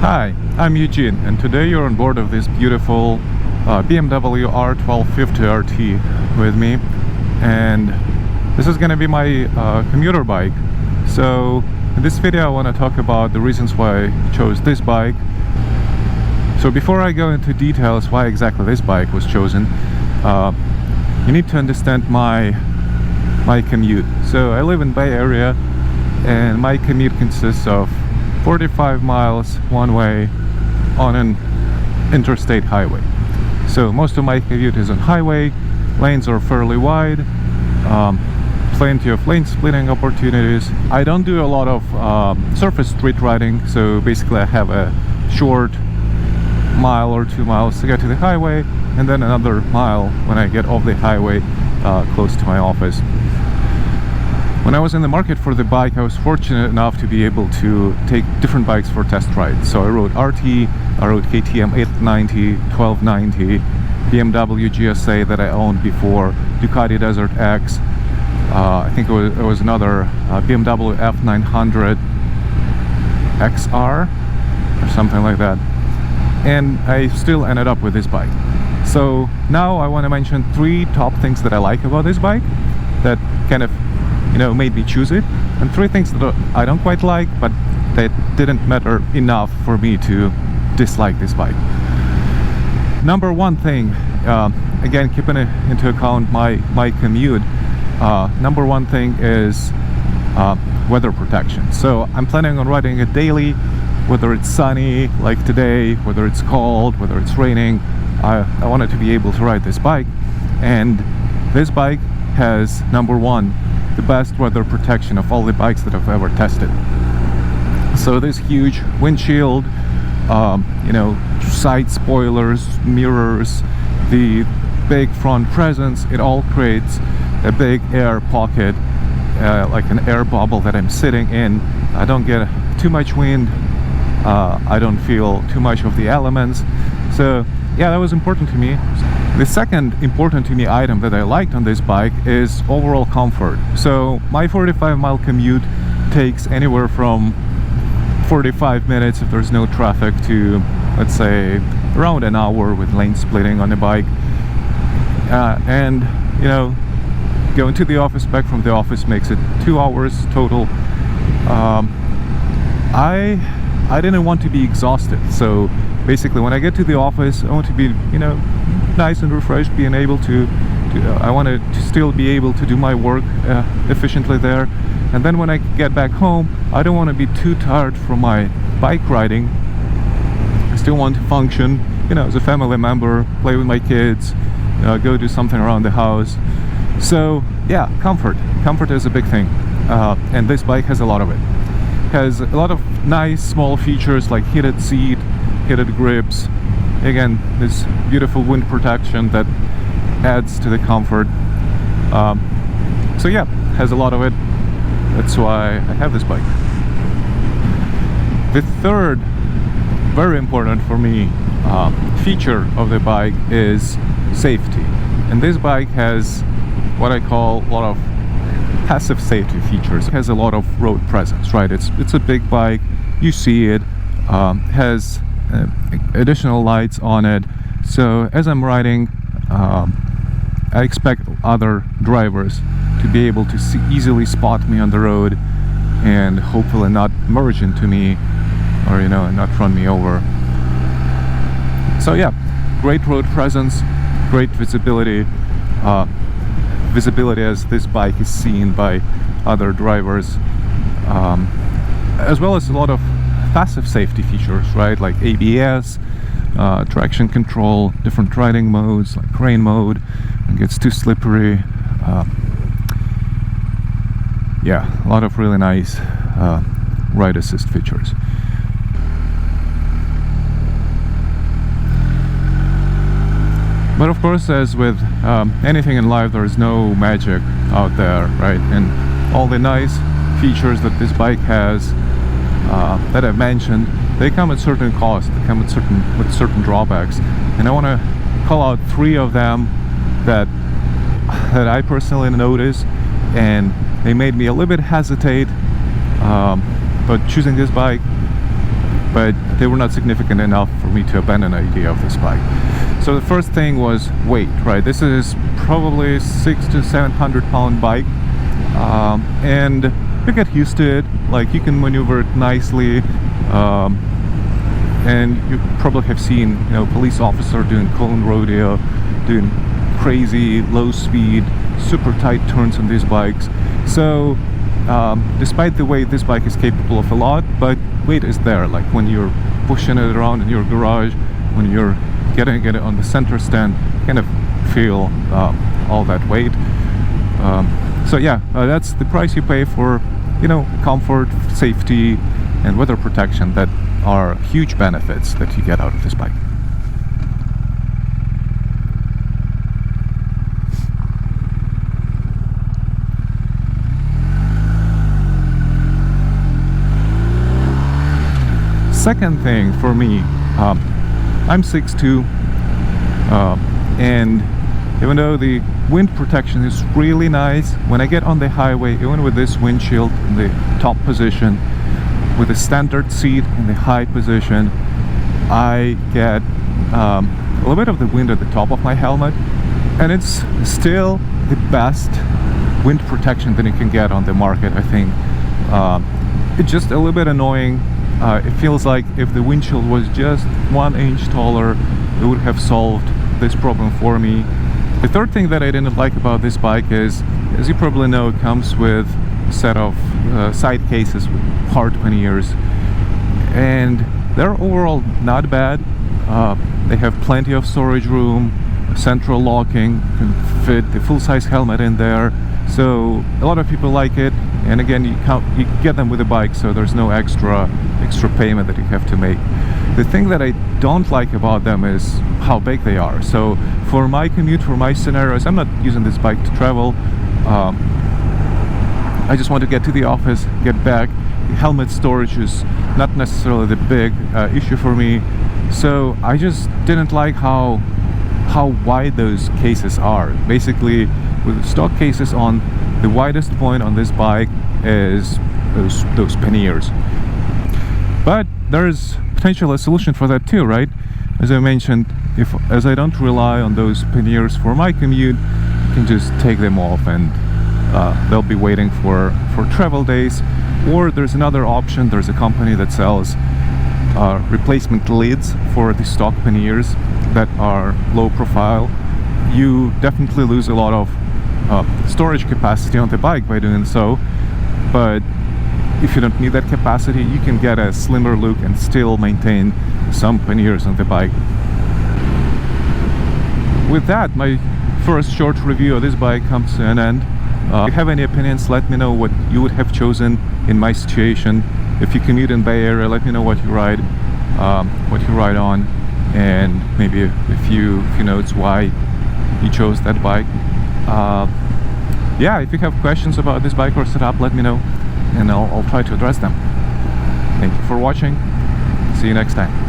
Hi, I'm Eugene, and today you're on board of this beautiful BMW R1250RT with me, and this is gonna be my commuter bike. So in this video I want to talk about the reasons why I chose this bike. So before I go into details why exactly this bike was chosen, you need to understand my commute. So I live in Bay Area, and my commute consists of 45 miles one way on an interstate highway. So most of my commute is on highway. Lanes are fairly wide, plenty of lane splitting opportunities. I don't do a lot of surface street riding, so basically I have a short mile or 2 miles to get to the highway, and then another mile when I get off the highway close to my office. When I was in the market for the bike, I was fortunate enough to be able to take different bikes for test rides. So I rode RT, I rode KTM 890, 1290, BMW GSA that I owned before, Ducati Desert X, I think it was another BMW F900 XR or something like that. And I still ended up with this bike. So now I want to mention 3 top things that I like about this bike that kind of made me choose it, and 3 things that I don't quite like, but that didn't matter enough for me to dislike this bike. Number 1 thing, again keeping into account my commute, number 1 thing is weather protection. So I'm planning on riding it daily, whether it's sunny like today, whether it's cold, whether it's raining. I wanted to be able to ride this bike, and this bike has, number 1, the best weather protection of all the bikes that I've ever tested. So this huge windshield, side spoilers, mirrors, the big front presence, it all creates a big air pocket, like an air bubble that I'm sitting in. I don't get too much wind, I don't feel too much of the elements. So yeah, that was important to me. The second important to me item that I liked on this bike is overall comfort. So my 45-mile commute takes anywhere from 45 minutes if there's no traffic to, let's say, around an hour with lane splitting on the bike. And going to the office, back from the office makes it 2 hours total. I didn't want to be exhausted, so basically when I get to the office I want to be nice and refreshed, being able to I want to still be able to do my work efficiently there. And then when I get back home, I don't want to be too tired from my bike riding. I still want to function as a family member, play with my kids, go do something around the house. So yeah, comfort is a big thing, and this bike has a lot of it. Has a lot of nice small features like heated seat, heated grips, again this beautiful wind protection that adds to the comfort. So yeah, has a lot of it. That's why I have this bike. The third very important for me feature of the bike is safety, and this bike has what I call a lot of passive safety features. It has a lot of road presence, right? It's a big bike, you see it, has additional lights on it, so as I'm riding, I expect other drivers to be able to easily spot me on the road and hopefully not merge into me or not run me over. So yeah, great road presence, great visibility, as this bike is seen by other drivers, as well as a lot of passive safety features, right? Like ABS, traction control, different riding modes like rain mode, it gets too slippery. Yeah, a lot of really nice ride assist features. But of course, as with anything in life, there is no magic out there, right? And all the nice features that this bike has that I've mentioned, they come at certain costs, they come with certain drawbacks. And I want to call out 3 of them that I personally noticed, and they made me a little bit hesitate about choosing this bike. but they were not significant enough for me to abandon the idea of this bike. So the first thing was weight, right? This is probably 600 to 700 pound bike, and you get used to it. Like, you can maneuver it nicely, and you probably have seen, you know, police officer doing cone rodeo, doing crazy low speed, super tight turns on these bikes. So despite the weight, this bike is capable of a lot, but weight is there. Like, when you're pushing it around in your garage, when you're getting it on the center stand, you kind of feel all that weight. So yeah, that's the price you pay for, you know, comfort, safety, and weather protection. That are huge benefits that you get out of this bike. Second thing for me, I'm 6'2", and even though the wind protection is really nice, when I get on the highway, even with this windshield in the top position, with a standard seat in the high position, I get a little bit of the wind at the top of my helmet, and it's still the best wind protection that you can get on the market, I think. It's just a little bit annoying. It feels like if the windshield was just 1 inch taller, it would have solved this problem for me. The third thing that I didn't like about this bike is, as you probably know, it comes with a set of side cases with hard panniers, and they're overall not bad. They have plenty of storage room, central locking, you can fit the full-size helmet in there, so a lot of people like it. And again, you get them with a bike, so there's no extra payment that you have to make. The thing that I don't like about them is how big they are. So for my commute, for my scenarios, I'm not using this bike to travel. I just want to get to the office, get back. The helmet storage is not necessarily the big issue for me. So I just didn't like how wide those cases are. Basically, with stock cases on, the widest point on this bike is those panniers. But there's potentially a solution for that too, right? As I mentioned, as I don't rely on those panniers for my commute, I can just take them off, and they'll be waiting for travel days. Or there's another option. There's a company that sells replacement lids for the stock panniers that are low profile. You definitely lose a lot of storage capacity on the bike by doing so, but if you don't need that capacity, you can get a slimmer look and still maintain some panniers on the bike. With that, my first short review of this bike comes to an end. If you have any opinions, let me know what you would have chosen in my situation. If you commute in Bay Area, let me know what you ride on, and maybe a few notes why you chose that bike. Yeah, if you have questions about this bike or setup, let me know, and I'll try to address them. Thank you for watching. See you next time.